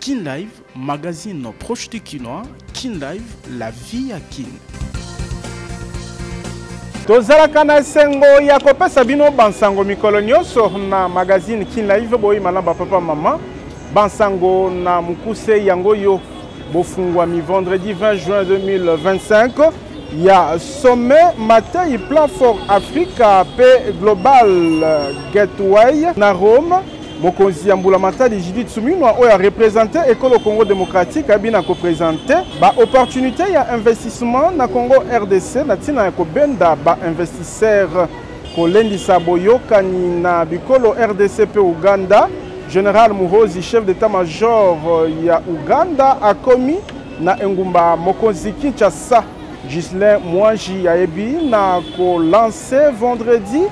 Kin Live, magazine proche du Kinois. Kin Live, la vie à Kin. Tozalaka na sengo ya kopesa bino bansango mikolo nyonso na magazine Kin Live boyi malamba papa mama bansango na mukuse yango yo bofungwa mi vendredi 20 juin 2025 ya sommet Matei Plan for Africa pe Global Gateway na Rome. Mokonzi Yambula Matadi Judith Suminwa oya représenter École Congo démocratique abina ko présenter ba opportunité ya investissement na Congo RDC na tina ko benda ba investisseur ko lendisa boyokani na bikolo RDC pe Uganda. Général Muhozi, chef d'état-major ya Uganda, a commis na engumba Mokonzi Kinshasa. Ghislain Mwanji Yaebi na ko lancé vendredi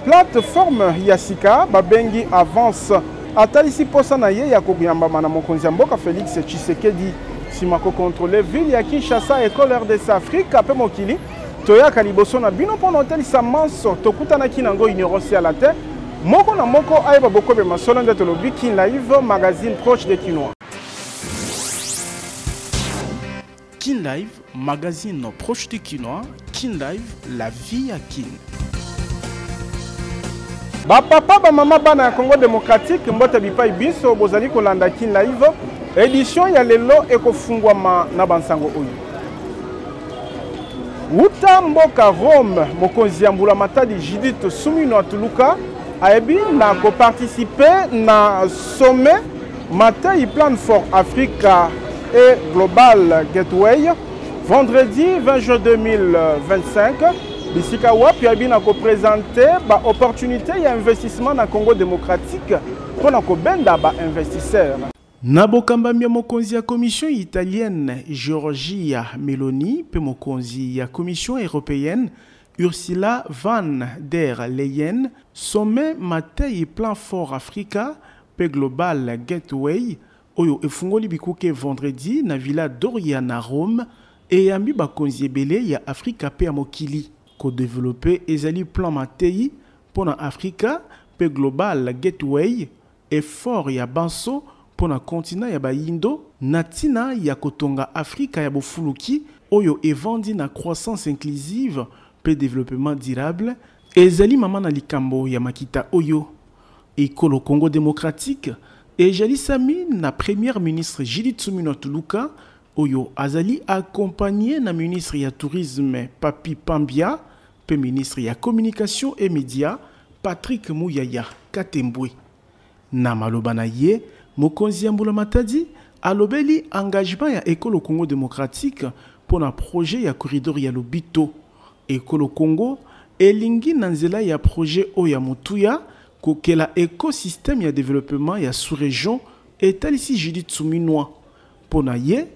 plateforme Yasika Babengi avance atalisi posa na ye ya kobuyamba mana Mokonzi Mboka Félix Tshisekedi simako contrôler ville ya Kinshasa école RDC Afrique pe mokili toyaka liboso na bino mpo na otalisa manso tokutanaki nango ignorance à la terre moko na moko ayeba bokobe masolo nde tolobi Kin Live magazine proche des Kinois. Kin Live, magazine proche du Kinois. Kin Live, la vie à Kin. Ba papa ba mama bana ya Congo démocratique mbote bipai biso bozali kolanda Kin Live édition ya lelo ekofungwama na bansango oyo. Uta mboka Rome Mokonzi Yambula Matadi Judith Suminwa Tuluka ayebi na ko participer na sommet Matei Plan for Africa et Global Gateway vendredi 20 juin 2025. Bisika wapi abina ko présenter ba opportunité ya investissement na Congo démocratique pour na ko benda ba investisseur. Nabokamba mia mokonzi ya commission italienne Giorgia Meloni pe mokonzi ya commission européenne Ursula von der Leyen sommet Matei Plan for Africa pe Global Gateway oyo efungoli bikuke vendredi na Villa Doria na Rome e yambi bakonzi ebele ya Afrika pe mokili ko développer ezali plan Matei pour na Afrika pe Global Gateway effort ya banso pour na continent ya bayindo natina ya kotonga Afrika ya bofuluki oyo evandi na croissance inclusive pe développement durable ezali mama na likambo ya makita oyo École Congo démocratique ezali sami na premier ministre Judith Suminwa Tuluka oyo azali accompagné na ministre ya tourisme Papi Pambia pe ministre ya communication et médias Patrick Muyaya Katembwe na maloba na ye Mokonzi Yambula Matadi alobeli engagement ya École Congo démocratique pour na projet ya corridor ya Lobito École Congo elingi na nzela ya projet oya mutuya kokela écosystème ya développement ya sous-région etalisi Judith Suminwa pona ye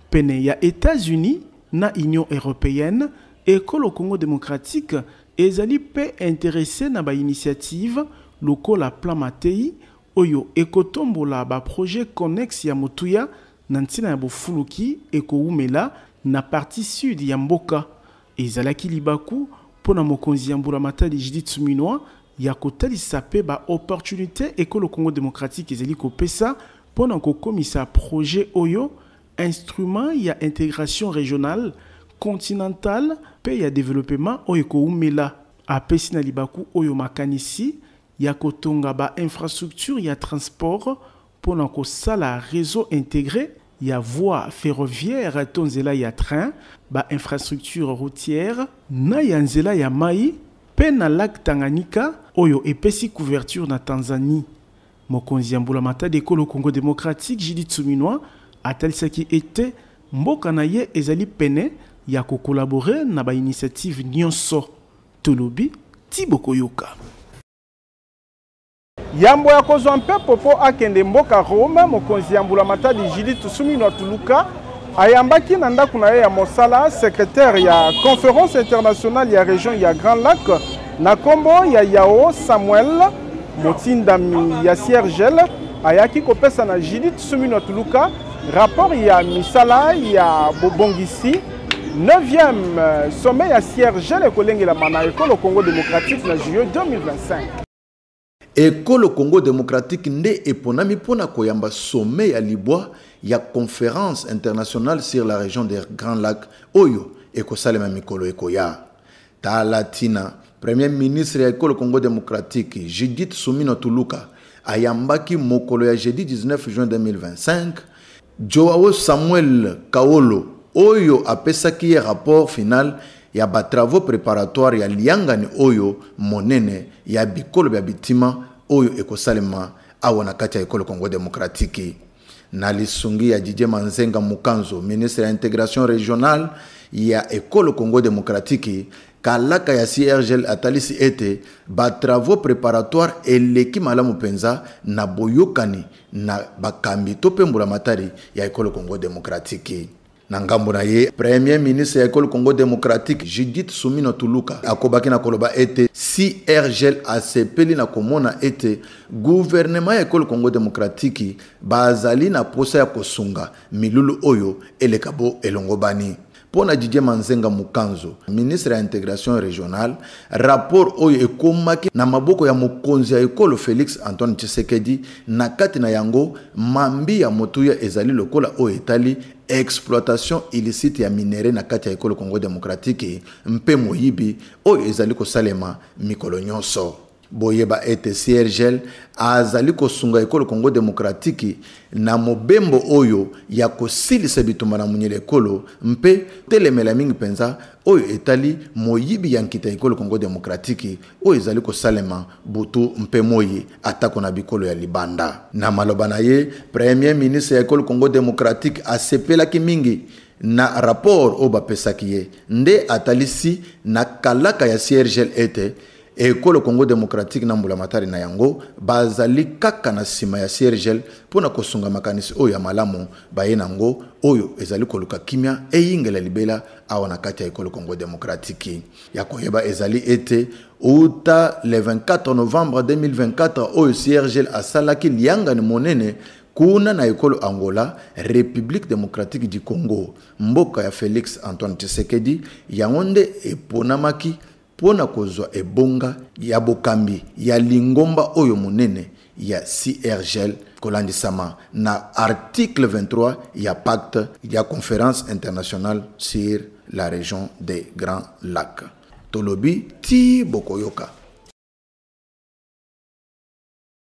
pene ya États-Unis na Union européenne École Congo démocratique ezali pe intéressé na ba initiative lokola plan Matei oyo ekotombola ba projet connexe ya mutuya na ntina ya bofuluki ekoumela na partie sud ya mboka ezalaki libaku pona mokonzi Yambula Matadi Judith Suminwa ya kotalisa pe ba opportunité École Congo démocratique ezali kopesa pona kokomisa projet oyo instrument ya intégration régionale continentale pe ya développement oyo ekoumela apesi na libaku oyo makanisi ya kotonga ba infrastructure ya transport pona kosala réseau intégré ya voie ferroviaire tonzela ya train ba infrastructure routière na ya nzela ya mai pe na lac Tanganyika oyo epesi couverture na Tanzanie. Mokonzi Yambula Matadi École Congo démocratique Judith Suminwa atalisaki ete mboka na ye ezali pene ya ko collaborer na ba initiative nyonso tolobi Tiboko Yoka. Yambo ya kozwa mpe popo akende mboka Rome Mokonzi Yambula Matadi Judith Suminwa Tuluka ayambaki na ndako na ye ya mosala secrétaire ya conférence internationale ya région ya Grand Lac na kombo ya Yao Samuel Motindami ya Siergel ayaki kopesa na Judith Suminwa Tuluka rapport ya misala ya bobongisi 9e sommet ya Siergel ekolengela mana École Congo démocratique na juillet 2025. Ekolo Congo démocratique nde eponami pona koyamba sommet ya libwa ya conférence internationale sur la région des Grands Lacs oyo ekosalema mikolo ekoya. Talatina premier ministre ya Ekolo Congo démocratique Judith Soumino Tuluka ayambaki mokolo ya jeudi 19 juin 2025 Joao Samuel Kaolo oyo apesaki ye rapport final ya ba travaux préparatoires ya liangani oyo monene ya bikolo ya bitima oyo ekosalema awana kati ya Ekolo Congo démocratique. Na lisungi ya Didier Manzenga Mukanzo, ministre ya intégration régionale ya Ekolo Congo démocratique, kalaka ya CIRGL atalisi ete ba travaux préparatoires eleki malamu penza na boyokani na bakambi topembula matari ya Ekolo Congo démocratique. Nangambo na ye premier ministre ya Ekolo Congo démocratique Judith Soumino Tuluka akobaki na koloba ete CIRGL asepeli na komona ete gouvernement ya Ekolo Congo démocratique bazali na posa ya kosunga milulu oyo elekabo elongobani. Pona Didier Manzenga Mukanzo, ministre ya intégration régionale, rapport oyo ekomaki na maboko ya mokonzi ya Ekolo Félix Antoine Tshisekedi na kati na yango mambi ya motuya ezali lokola oyo etali exploitation illicite ya minere na kati ya Ekolo Congo démocratique mpe moyibi oyo ezali kosalema mikolo nyonso. Boyeba ete CIRGL azali kosunga Ekolo Congo démocratique na mobembo oyo ya kosilisa bitumba na munyele ekolo mpe telemela mingi penza oyo etali moyibi ya nkita Ekolo Congo démocratique oyo ezali kosalema butu mpe moyi atako na bikolo ya libanda. Na maloba na ye premier ministre ya Ekolo Congo démocratique asepelaki mingi na rapport oyo bapesaki ye nde atalisi na kalaka ya CIRGL ete Ekolo Congo démocratique na mbula matari na yango bazali kaka na sima ya CIRGL pona kosunga makanisi oyo ya malamu baye nango oyo ezali koluka kimia eyingela libela awana kati ya Ekolo Congo démocratique. Ya koyeba ezali ete uta le 24 novembre 2024 oyo CIRGL asalaki liangani monene kuna na Ekolo Angola, République démocratique du Congo, mboka ya Félix Antoine Tshisekedi yangonde eponamaki pona kozwa ebonga ya bokambi ya lingomba oyo monene ya CIRGL kolandisama na article 23 ya pacte ya conférence internationale sur la région des Grands Lacs. Tolobi ti bokoyoka.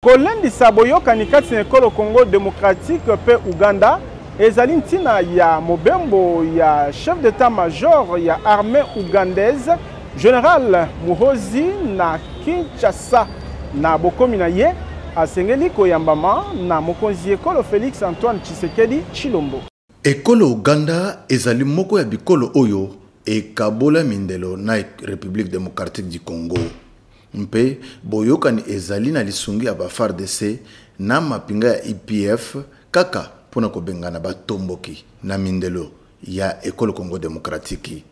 Kolendisa boyoka ni kati na Ekolo Congo démocratique pe Uganda ezali ntina ya mobembo ya chef d'état-major ya armée ougandaise Général Muhozi na Kinshasa na bokomi na ye asengeli koyambama na mokonzi Ekolo Félix Antoine Tshisekedi Chilombo. Ekolo Uganda ezali moko ya bikolo oyo ekabola mindelo na République démocratique du Congo. Mpe boyokani ezali na lisungi ya ba FARDC na mapinga ya IPF kaka pona kobengana batomboki na mindelo ya Ekolo Congo démocratique.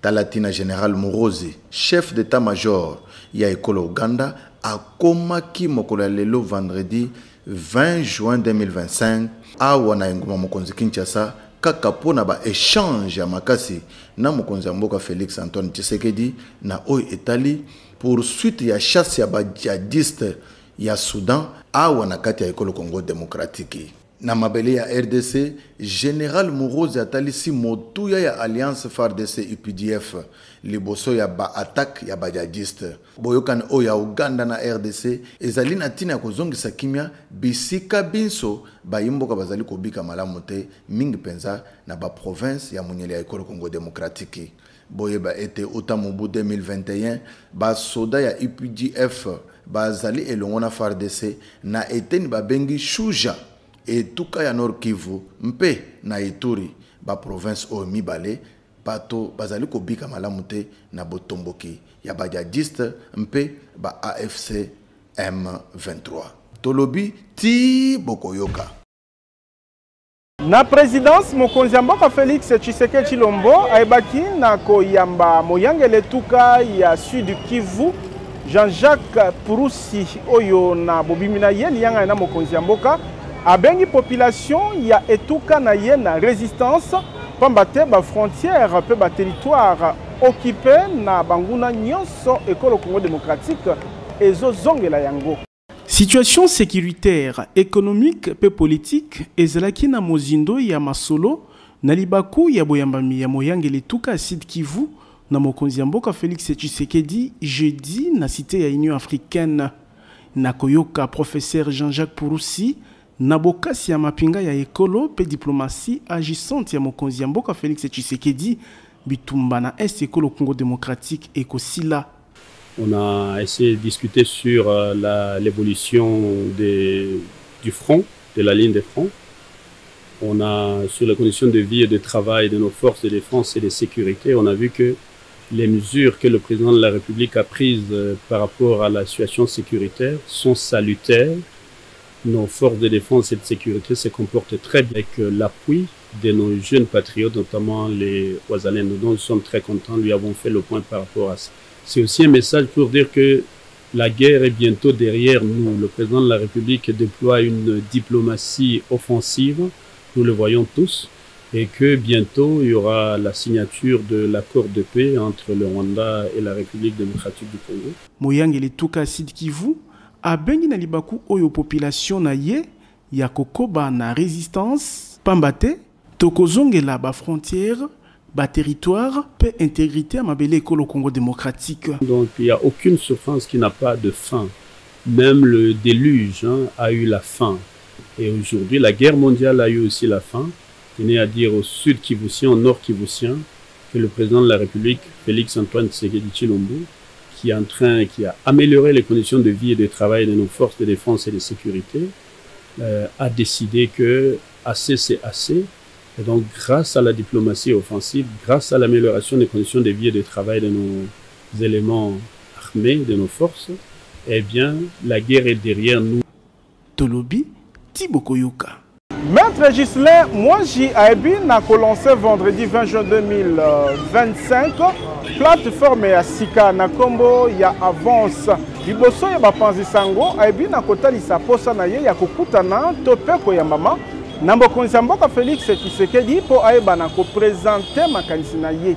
Talatina Général Muhozi, chef d'état-major ya Ekolo Uganda, akomaki mokolo ya lelo vendredi 20 juin 2025 awa na enguma mokonzi Kinshasa kaka pona ba échange ya makasi na mokonzi mboka Félix Antoine Tshisekedi na oyo etali poursuite ya chasse ya ba djihadiste ya Soudan awa na kati ya Ekolo Congo démocratique. Na mabele ya RDC, Général Muhozi atalisi motuya ya Alliance FARDC UPDF liboso ya ba attaque ya ba djihadiste. Boyokani o ya Uganda na RDC ezali na tina ya kozongisa kimia bisika binso bayimboka bazali kobika malamu te mingi penza na ba province ya munyele ya Ekolo Congo démocratique. Boyeba ete utamubu 2021 ba soda ya UPDF bazali elongo na FARDC na eteni babengi Shuja etuka ya Nord Kivu mpe na Ituri ba province o mibale bato bazali kobika malamu te na botomboki ya ba djihadiste mpe ba AFC M23. Tolobi ti bokoyoka. Na présidence mokonzi mboka Félix Tshisekedi Chilombo aibaki na koyamba moyangele tuka ya Sud Kivu Jean-Jacques Purusi oyo na bobimina ye lianga na mokonzi mboka abengi population ya etuka na ye na résistance pambate ba frontière pe ba territoire occupé na banguna nyonso Ekolo Congo démocratique ezo zongela yango. Situation sécuritaire, économique et politique ezalaki na mozindo ya masolo na libaku ya boyambami ya moyangeli tuka Sud Kivu na mokonzi ya mboka Félix Tshisekedi jeudi na cité ya Union africaine. Na koyoka professeur Jean-Jacques Purusi na bokasi ya mapinga ya ekolo pe diplomatie agissante ya mokonzi ya mboka Félix Tshisekedi bitumba na est ekolo Congo démocratique ekosila. On a essayé de discuter sur l'évolution du front, de la ligne de front. On a sur les conditions de vie et de travail de nos forces de défense et de sécurité. On a vu que les mesures que le président de la République a prises par rapport à la situation sécuritaire sont salutaires. Nos forces de défense et de sécurité se comportent très bien avec l'appui de nos jeunes patriotes, notamment les Ouazalais, dont nous sommes très contents. Lui avons fait le point par rapport à ça. C'est aussi un message pour dire que la guerre est bientôt derrière nous. Le président de la République déploie une diplomatie offensive, nous le voyons tous, et que bientôt il y aura la signature de l'accord de paix entre le Rwanda et la République démocratique du Congo. Moyangeli tuka Sud Kivu abengi na libaku oyo population na ye ya kokoba na résistance pambate tokozongela ba frontière ba territoire pe intégrité à mabele ekolo Congo démocratique. Donc il n'y a aucune souffrance qui n'a pas de fin. Même le déluge a eu la fin. Et aujourd'hui, la guerre mondiale a eu aussi la fin. Je tenais à dire au Sud Kivusien, au Nord Kivusien, que le président de la République, Félix Antoine Tshisekedi Tshilombo, qui a amélioré les conditions de vie et de travail de nos forces de défense et de sécurité, a décidé que assez c'est assez. Et donc, grâce à la diplomatie offensive, grâce à l'amélioration des conditions de vie et de travail de nos éléments armés, de nos forces, eh bien, la guerre est derrière nous. Tolobi, Tibokoyoka. Maître Ghislain Mwangi a lancé vendredi 20 juin 2025 plateforme ya Sika na Kombo ya Avance. Liboso ya bapanzi sango a na kotalisa posa na ye ya kokutana topeko ya mama. Nambo konza mboka Félix Tshisekedi po aeba na ko présenter makanisi na ye.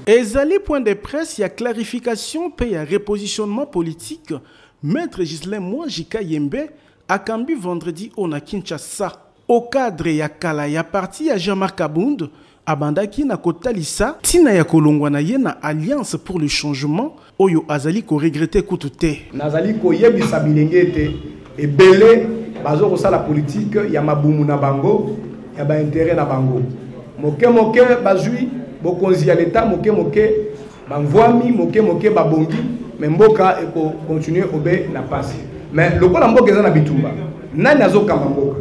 Ezali point de presse ya clarification pe ya repositionnement politique. Maître Ghislain Mwangi Kayembe akambi vendredi ona Kinshasa. Au cadre ya kala ya parti ya Jean-Marc Abound abandaki na kotalisa tina ya kolongwa na ye na Alliance pour le changement oyo azali ko regretter kutute. Nazali ko yebisa bilengete ebele bazo kosala politique ya mabumu na bango ya ba intérêt na bango. Moke moke bazui bokonzi ya l'état moke moke bangwami moke moke babongi mais mboka eko continuer obe na passe. Mais lokola mboka eza na bitumba nani azo kamba mboka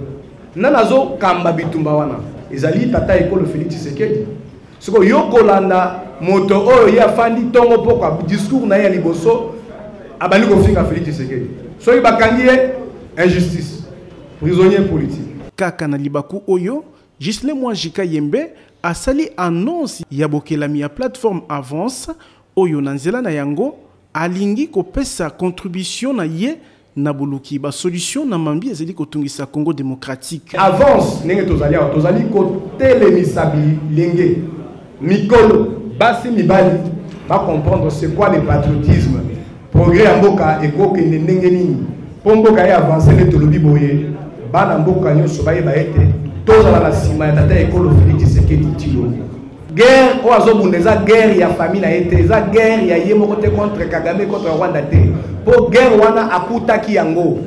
nani azo kamba bitumba wana ezali tata ekolo Félix Tshisekedi siko yokolanda moto oyo ya fandi tongo poko discours na ya liboso abali ko finga Félix Tshisekedi so ibakangi injustice prisonnier politique kaka na libaku oyo Ghislain Mwangi Kayembe asali annonce ya bokelami ya plateforme Avance oyo na nzela na yango alingi kopesa contribution na ye na buluki ba solution na mambi ezali kotungisa Congo démocratique. Avance nenge tozali ko telemisabi lenge mikolo basi mibali va comprendre c'est quoi le patriotisme progrès mboka ekoke ndenge nini pomboka ya avancer le tolobi boye bana mboka nyoso ba ete tozala na sima ya tata ekolo Félix Tshisekedi Tshilombo. Guerre o azobundeza guerre ya famille na ete za guerre ya ye moko te contre Kagame contre Rwanda te po guerre wana akutaki yango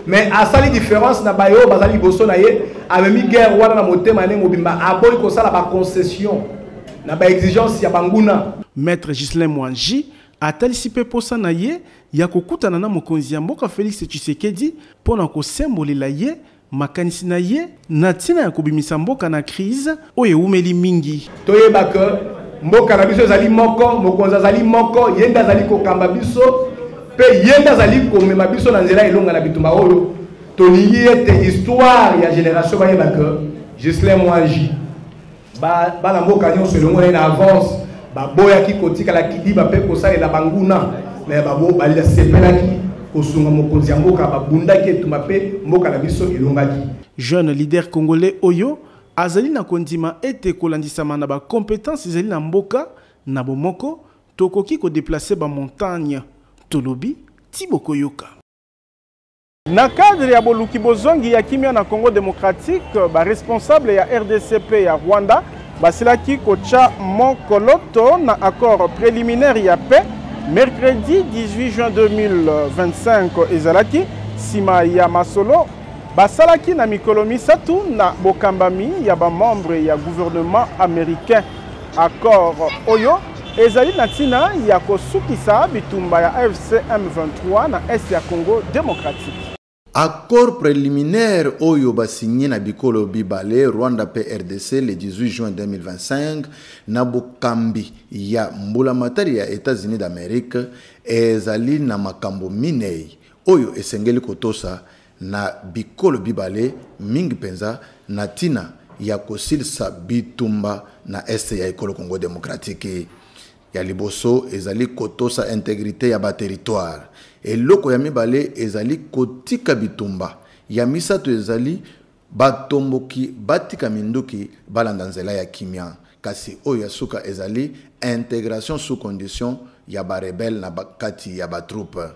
mais asali différence na bayo bazali boso na ye amemi guerre wana na motema ne mobimba aboyi kosala ba concession na ba exigence ya banguna. Maître Ghislain Mwangi atalisi pe posa na ye ya kokutana na mokonzi ya mboka Félix Tshisekedi pona kosembolela ye makanisi na ye na tina ya kobimisa mboka na crise oyo umeli mingi. Toyeba ke mboka na biso ezali moko mokonzi azali moko yenda azali kokamba biso pe yenda azali komema biso na nzela elonga na bitumba oyo tolingi ete histoire ya génération bayeba ke Ghislain Mwangi bana mboka nyonso elongo na Avance baboyaki kotikala kidiba pe kosalela banguna mais babo balila sepelaki kosunga mokonzi ya mboka babundaki etumba pe mboka na biso elongaki. Jeune leader congolais oyo azali na kondima ete kolandisama na ba compétences ezali na mboka na bomoko tokoki ko déplacer ba montagne. Tolobi Tibokoyoka. Na cadre ya boluki bozongi ya kimia na Congo démocratique, ba responsable ya RDCP ya Rwanda basilaki kocha mokoloto na accord préliminaire ya paix mercredi 18 juin 2025 ezalaki sima ya masolo basalaki na mikolo misatu na bokambami ya ba membre ya gouvernement américain. Accord oyo ezali na tina ya kosukisa bitumba ya AFC M23 na est ya Congo démocratique. Accord préliminaire oyo basigné na bikolo bibale Rwanda PRDC le 18 juin 2025 na bokambi ya mbulamatari ya États-Unis d'Amérique ezali na makambo minei oyo esengeli kotosa na bikolo bibale mingi penza na tina ya kosilisa bitumba na este ya ekolo Congo démocratique. Ya liboso ezali kotosa intégrité ya ba territoire. Eloko ya mibale ezali kotika bitumba. Ya misato ezali batomboki batika minduki balanda nzela ya kimia. Kasi oyo ya suka ezali intégration sous condition ya ba rebelle na bakati ya ba troupe.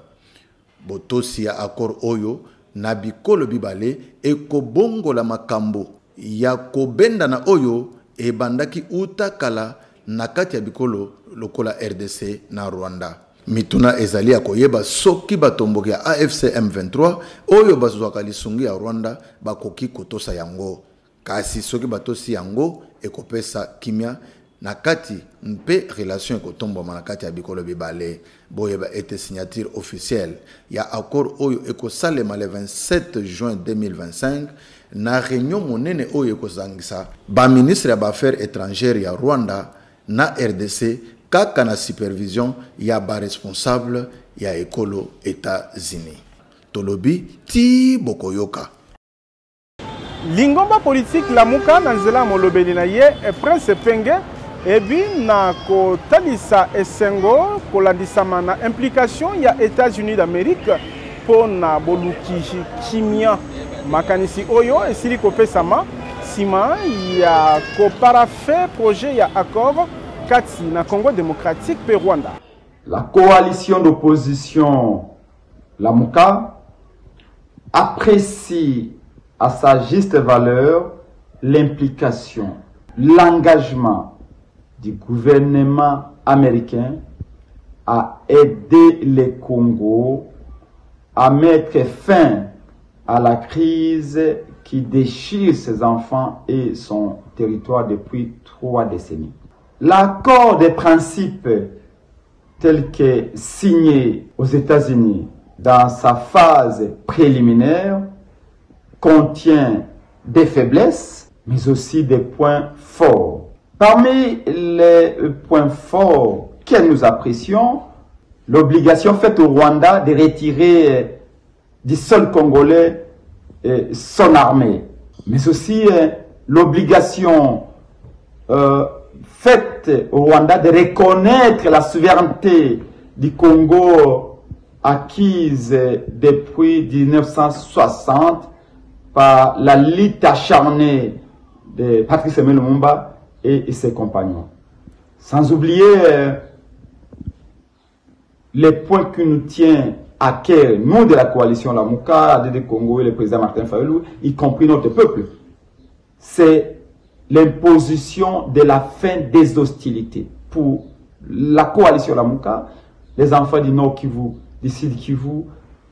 Botosi ya accord oyo na bikolo bibale ekobongo la makambo ya kobenda na oyo ebandaki utakala na kati ya bikolo lokola RDC na Rwanda. Mituna ezali ya koyeba soki batomboki ya AFC M23 oyo bazwaka lisungi ya Rwanda bakoki kotosa yango. Kasi soki batosi yango ekopesa kimia na kati mpe relation ekotombo na kati ya bikolo bibale. Boyeba ete signature officielle ya accord oyo ekosalema le 27 juin 2025 na réunion monene oyo ekozangisa ba ministre ya ba affaires étrangères ya Rwanda na RDC kaka na supervision ya ba responsable ya ekolo États-Unis. Tolobi ti bokoyoka. Lingomba politique lamuka na nzela molobeli na ye Prince Penge ebi na kotalisa esengo kolandisama na implication ya États-Unis d'Amérique pona boluki kimia makanisi oyo esili kopesama sima ya koparafe projet ya accord kati na Congo démocratique pe Rwanda. La coalition d'opposition Lamuka apprécie à sa juste valeur l'implication, l'engagement du gouvernement américain à aider le Congo à mettre fin à la crise qui déchire ses enfants et son territoire depuis 3 décennies. L'accord des principes tel que signé aux États-Unis dans sa phase préliminaire contient des faiblesses, mais aussi des points forts. Parmi les points forts que nous apprécions, l'obligation faite au Rwanda de retirer du sol congolais son armée, mais aussi l'obligation faite au Rwanda de reconnaître la souveraineté du Congo acquise depuis 1960 par la lutte acharnée de Patrice Lumumba et ses compagnons. Sans oublier les points qui nous tiennent à cœur, nous de la coalition Lamuka, ADD Congo et le président Martin Fayulu, y compris notre peuple. C'est l'imposition de la fin des hostilités. Pour la coalition Lamuka, les enfants du Nord Kivu, du Sud Kivu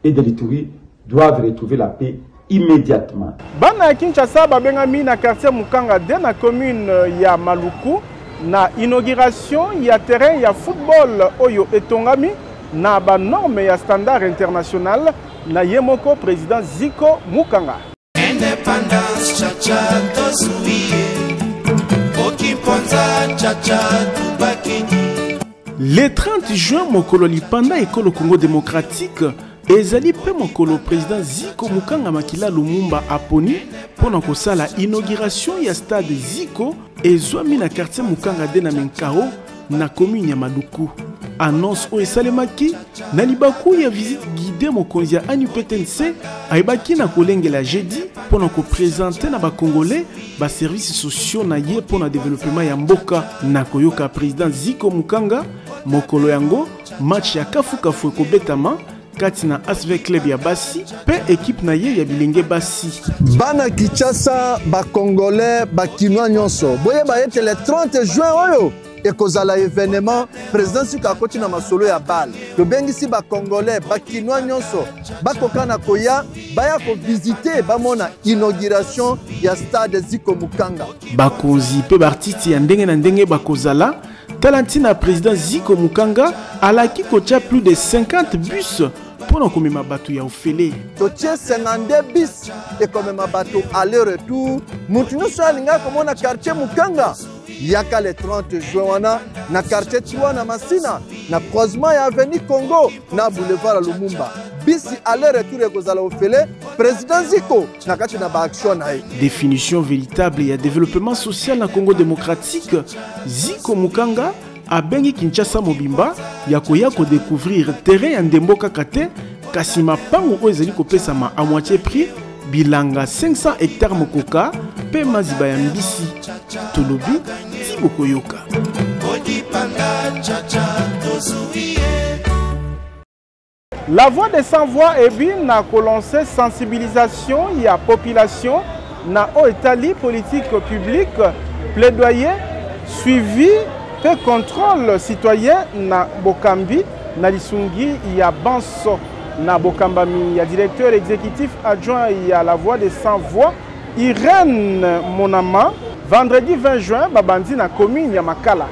et de l'Ituri doivent retrouver la paix immédiatement. Bana Kinshasa babengami na quartier Mukanga de na commune ya Maluku na inauguration ya terrain ya football oyo etongami na ba norme ya standard international na yemoko président Ziko Mukanga. Independence chacha tosuie okiponza chacha tubakini. Le 30 juin mokolo lipanda ekolo Congo démocratique ezali pe mokolo président Ziko Mukanga Makila Lumumba aponi pona kosala inauguration ya stade Ziko ezwami na quartier Mukanga de na Menkao na commune ya Maluku. Annonce o esalemaki na libaku ya visite guidée mokonzi ya ANUPTNC aibaki na kolengela jeudi pona ko présenter na ba congolais ba services sociaux na ye pona développement ya mboka na koyoka président Ziko Mukanga mokolo yango match ya kafukafu ekobetama Katina ASV Club ya basi pe équipe na ye ya bilenge basi. Bana Kinshasa ba Congolais ba Kinois nyonso. Boye ba ete le 30 juin oyo ekozala événement président Sika koti na masolo ya bal. To bengisi ba Congolais ba Kinois nyonso ba kokana koya baya ko visiter ba mona inauguration ya stade Ziko Mukanga. Bakonzi pe bartiti ya ndenge na ndenge bakozala. Talantina président Ziko Mukanga alaki kotia plus de 50 bus pour nous komema bato ya ofele. Totie 52 bus et komema bato aller-retour. Mutuno so alinga komona quartier Mukanga. Yaka le 30 juin wana na quartier Tua na Masina na croisement ya avenue Congo na boulevard Lumumba. Bisi aller-retour ekozala ofele président Ziko na kati na ba action na ye. Définition véritable et développement social na Congo démocratique. Ziko Mukanga a bengi Kinshasa mobimba ya koya ko découvrir terrain ya ndembo kakate kasi mapango oyo ezali kopesama à moitié prix bilanga 500 hectares mokoka pe maziba ya mbisi tolobi tiboko yoka. La voix des sans-voix est bien na lancé sensibilisation y a population na o Italie politique publique plaidoyer suivi pe contrôle citoyen na Bokambi na Lisungi y a Banso na Bokambami y a directeur exécutif adjoint y a la voix des sans-voix Irène Monama vendredi 20 juin babandi na commune ya Makala.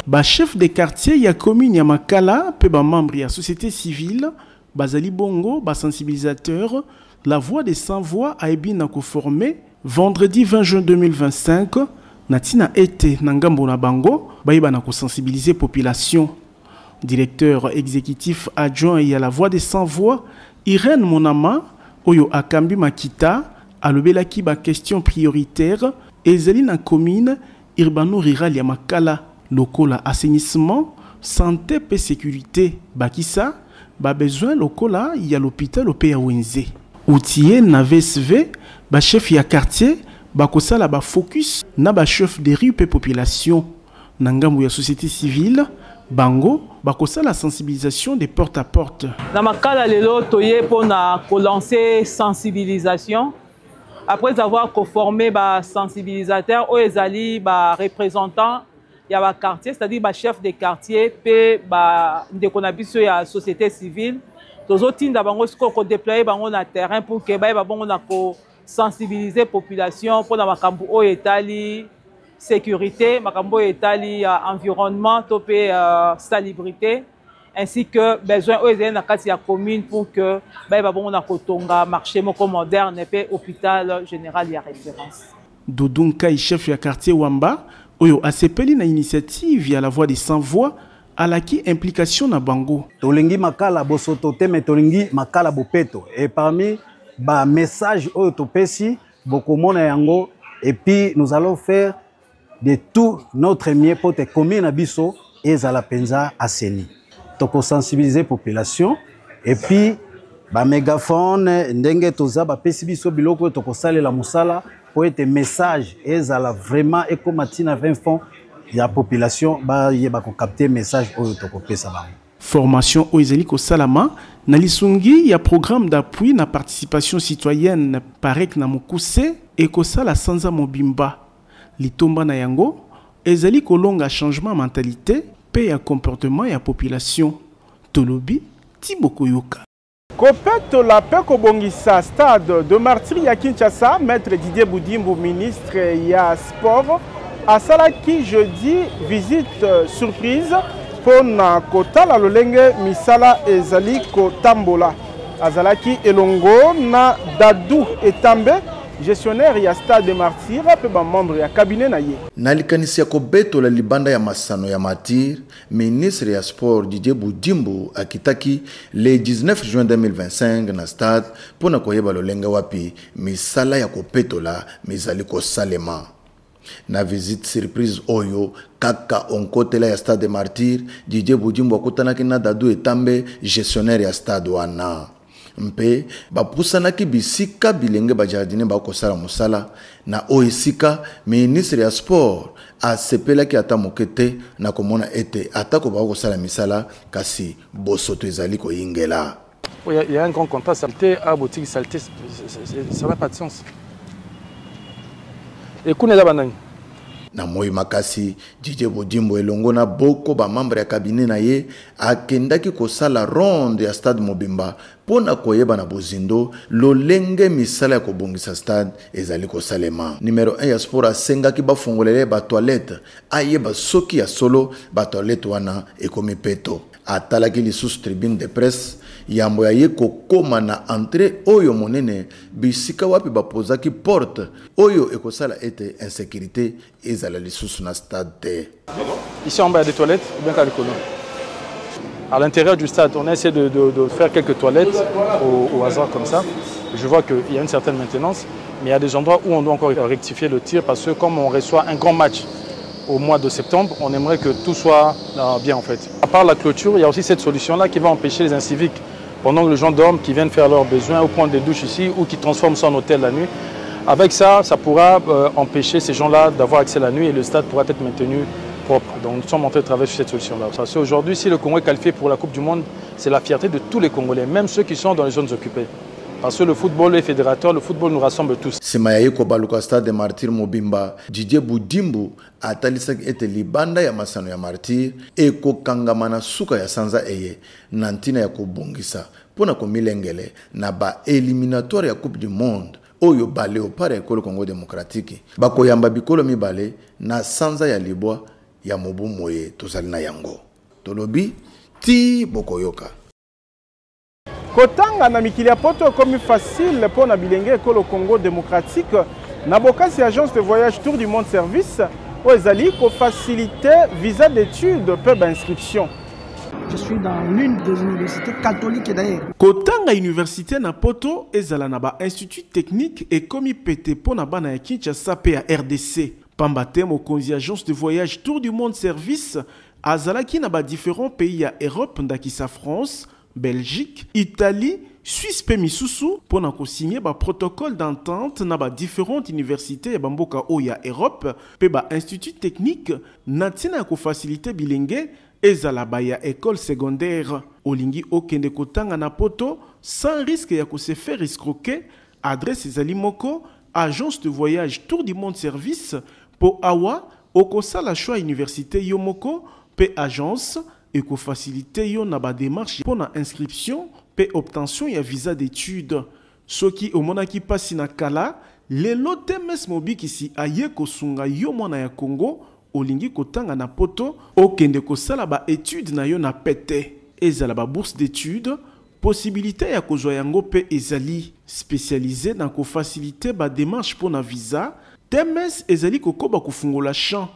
Ba chef de quartier ya commune ya Makala pe ba membre ya société civile bazali bongo ba sensibilisateur la voix des sans-voix a ebina ko formé vendredi 20 juin 2025 natina ete na ngambo na bango bayeba na ko sensibiliser population. Directeur exécutif adjoint y a la voix des sans-voix Irène Monama oyo akambi makita alobelaki ba question prioritaire ezali na commune urbano rural ya Makala lokola assainissement santé pe sécurité bakisa ba besoin lokola ya l'hôpital pe ya Wenze outil na VSV ba chef ya quartier bakosala ba focus na ba chef de rue pe population na ngambo ya société civile bango bakosala sensibilisation des porte à porte na Makala lelo toye pona ko lancer sensibilisation après avoir conformé ba sensibilisateur o ezali ba représentant ya ba quartier c'est-à-dire ba chef de quartier pe ba ndeko na biso ya société civile tozotinda bango siko ko déployer bango na terrain pour que ba bongo na ko sensibiliser population pour na makambo o etali sécurité makambo etali environnement topé salubrité ainsi que besoin aux na kati ya commune pour que ba bongo na kotonga marché moko moderne et hôpital général ya référence. Dodunkai chef ya quartier Wamba oyo asepeli na initiative ya la voix des sans-voix alaki implication na bango. Tolingi Makala bosoto te mais tolingi Makala bopeto et parmi ba message oyo topesi bokomona yango et puis nous allons faire de tout notre mieux pour te commune na biso ezala penza aseni. Toko sensibiliser population et puis ba mégaphone ndenge toza ba pesi biso biloko toko salela musala pour être message ezala vraiment ekomatina 20 fonds ya population ba yeba ko capter message oyo toko pesa ba. Formation oizeli ko salama na Lisungi ya programme d'appui na participation citoyenne parek na mukuse et ko sala sanza mobimba litomba na yango ezali ko longa changement mentalité pe ya comportement ya population tolobi tiboko yoka. Kopeto la pe kobongisa stade de martyrs ya Kinshasa, maître Didier Boudimbo, ministre ya sport, asalaki jeudi visite surprise pour na kotala lolenge misala ezali kotambola. Azalaki elongo na Dadou Etambe, gestionnaire ya stade de martyrs pe ba membre ya cabinet na ye. Nalikanisi ya kobeto la libanda ya masano ya martyrs, ministre ya sport Didier Boudimbo akitaki le 19 juin 2025 na stade pona koyeba lolenga wapi misala ya kopeto la mizali ko salema. Na visite surprise oyo kaka onkotela ya stade de martyrs, Didier Boudimbo akotanaki na Dadou Etambe, gestionnaire ya stade wana. Mpe bapusanaki bisika bilenge bajardine bakosala musala na oisika ministre ya sport asepelaki ata mokete na komona ete atako bakosala misala kasi bosoto ezali koyingela. Il y a un grand contraste. Saleté à boutique, saleté, ça n'a pas de sens. Et Kouneda Banani. Na moi makasi Didier Bodimbo elongo na boko ba membre ya cabinet na ye akendaki kosala ronde ya stade Mobimba pona koyeba na bozindo lolenge misala ya kobongisa stade ezali kosalema. Numéro 1 ya sport asengaki bafungolele ba toilette ayeba soki ya solo ba toilette wana ekomi peto. Atalaki lisusu tribune de presse yambo ya ye kokoma na entrée oyo monene bisika wapi bapozaki porte oyo ekosala ete insécurité ezala lisusu na stade te. Ici en bas il y a des toilettes ou bien Kalikolo. À l'intérieur du stade, on a essayé de faire quelques toilettes au hasard comme ça. Je vois qu'il y a une certaine maintenance, mais il y a des endroits où on doit encore rectifier le tir parce que comme on reçoit un grand match au mois de septembre, on aimerait que tout soit bien en fait. À part la clôture, il y a aussi cette solution-là qui va empêcher les inciviques, pendant que les gens dorment, qui viennent faire leurs besoins ou prendre des douches ici ou qui transforment ça en hôtel la nuit. Avec ça, ça pourra empêcher ces gens-là d'avoir accès la nuit et le stade pourra être maintenu propre. Donc nous sommes en train de travailler sur cette solution-là. Parce qu'aujourd'hui, si le Congo est qualifié pour la Coupe du Monde, c'est la fierté de tous les Congolais, même ceux qui sont dans les zones occupées. Parce que le football est fédérateur, le football nous rassemble tous. Semayaye kobaluka stade de Martyr Mobimba, Didier Budimbu atalisaki ete libanda ya masano ya Martyr eko kangamana suka ya sanza eye nantina ya kobongisa pona komilengele na ba éliminatoire ya Coupe du Monde oyo ba Léopard ya Ekolo Congo Démocratique bakoyamba bikolo mibale na sanza ya libwa ya mobu moye tozali na yango tolobi ti bokoyoka. Kotanga na mikili ya poto comme facile pour na bilenge Ekolo Congo Démocratique na bokasi agence de voyage Tour du Monde Service o ezali ko faciliter visa d'études peu d'inscription. Je suis dans l'une des universités catholiques d'ailleurs. Kotanga université na poto ezala na ba institut technique et komi pété pona bana ya Kinshasa pe ya RDC. Pambate mokonzi agence de voyage Tour du Monde Service azalaki na ba différents pays ya Europe ndakisa France, Belgique, Italie, Suisse pe misusu pona ko signer ba protocole d'entente na ba différentes universités ya bamboka o ya Europe pe ba institut technique natina ko faciliter bilenge ezala ba ya école secondaire olingi okende kotanga na poto sans risque ya ko se faire escroquer. Adresse ezali moko agence de voyage Tour du Monde Service po awa okosala choix université yo moko pe agence eko faciliter yo na ba démarche pour na inscription pe obtention ya visa d'études. Soki omonaki pasi na kala lelo temes mobiki si aye kosunga yo mwana ya Congo olingi kotanga na poto okende kosala ba études na yo na pete ezala ba bourse d'études possibilité ya kozwa yango pe ezali spécialisé dans ko faciliter ba démarche pour na visa. Temes ezali kokoba kufungola champ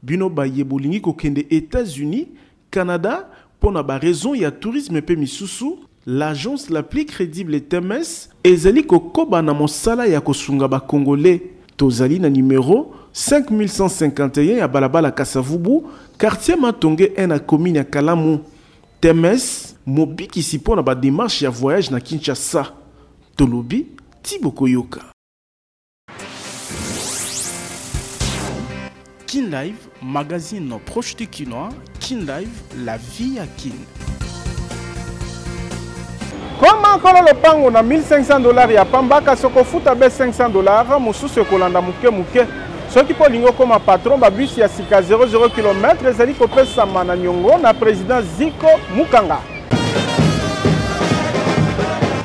bino ba yebolingi kokende États-Unis, Canada pour na ba raison ya tourisme pe misusu. L'agence la plus crédible Temes ezali kokoba na mosala ya kosunga ba congolais. Tozali na numéro 5151 ya balabala Kasavubu, quartier Matonge 1 na commune ya Kalamu. Temes mobiki si pona ba démarche ya voyage na Kinshasa. Tolobi Tiboko Yoka. Kin Live, magazine proche du Kinois. Kin Live, la vie à Kin. Comment kolo lopango na $1500 ya pambaka soko futa be $500 mususu kolanda muke muke soki po lingo koma patron ba bus ya sika 00 km ezali kopesa mana nyongo na président Ziko Mukanga.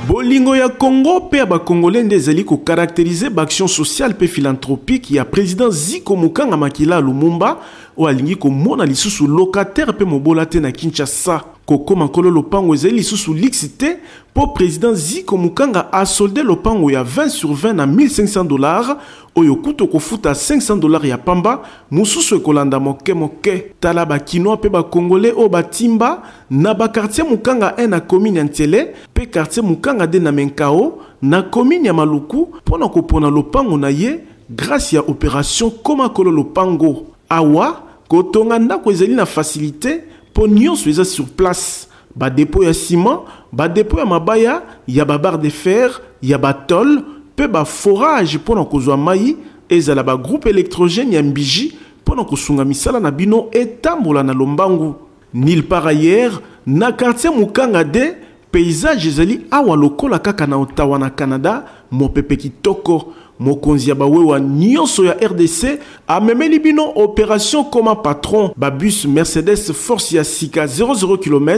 Bolingo ya Congo pe ba congolais ndezali ko caractériser ba action sociale pe philanthropique ya président Ziko Mukanga makila Lumumba o alingi ko mona lisusu locataire pe mobola te na Kinshasa. Koko makolo lopango ezali lisusu lixité pour président Ziko Mukanga a soldé lopango ya 20/20 na $1500 oyo kuto kofuta $500 ya pamba mususu ekolanda moke moke tala ba kinois pe ba congolais o batimba na ba quartier Mukanga 1 na commune ya Ntele pe quartier Mukanga 2 na Menkao na commune ya Maluku pona kopona lopango na ye grâce ya opération koma kolo lopango awa kotonga ndako ezali na facilité pour nyonso eza sur place ba dépôt ya ciment ba dépôt ya mabaya ya ba barre de fer ya ba tol pe ba forage pona kozwa mai ezala ba groupe électrogène ya mbiji pona kosunga misala na bino etambola na lombangu nil par ailleurs na quartier Mukanga de paysage ezali awa lokola kaka na Ottawa na Canada mopepe kitoko. Mokonzi ya bawewa nyonso ya RDC amemeli bino opération comme patron babus Mercedes Force ya sika 00 km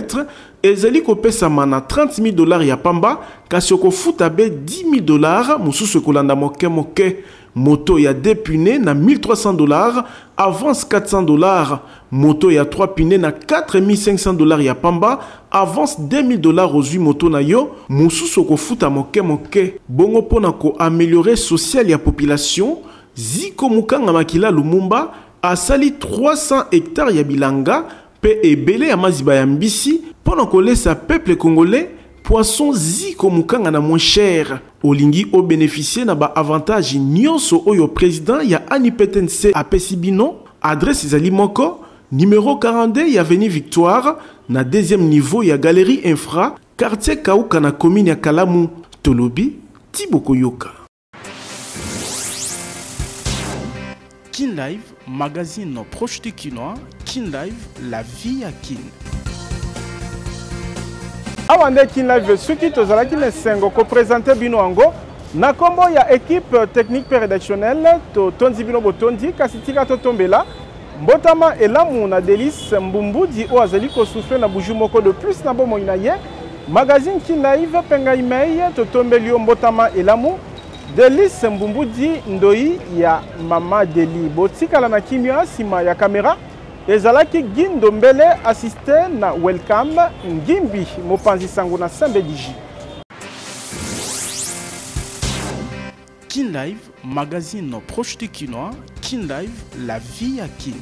ezali kopesama na $30,000 ya pamba kasi okofuta be $10,000 mususu kolanda moke moto ya 2 pneus na $1,300 avance $400 moto ya 3 pneus na $4,500 ya pamba avance $2,000 ozwi moto na yo mususu kofuta moke bongo pona ko améliorer social ya population Ziko Mukanga Makila Lumumba asali 300 hectares ya bilanga pe ebele ya maziba ya mbisi pona kolesa peuple congolais poisson Ziko Mukanga na moins cher olingi o bénéficier na ba avantage nyonso oyo président ya ANIPTNC apesi bino adresse ezali moko numéro 42 ya avenue Victoire na deuxième niveau ya galerie infra quartier Kauka na commune ya Kalamu Tolobi Tiboko Yoka. Kin Live, magazine proche du Kinois. Kin Live, la vie à Kin. Awande Kin Live, suki tozalaki na sengo ko présenter bino ango na kombo ya équipe technique pe rédactionnelle to tondi bino botondi kasi tika to tombela mbotama elamu na Delice Mbumbudi o azali ko souffler na buju moko de plus na bomo ina ye magazine Kin Live penga email to tombeli mbotama elamu Delice Mbumbudi ndoi ya Mama Deli botikala na kimia sima ya kamera ezalaki Gindo Mbele assisté na welcome Ngimbi mopanzi sango na Sembe Diji. Kin Live, magazine proche du Kinois. Kin Live, la vie à Kin.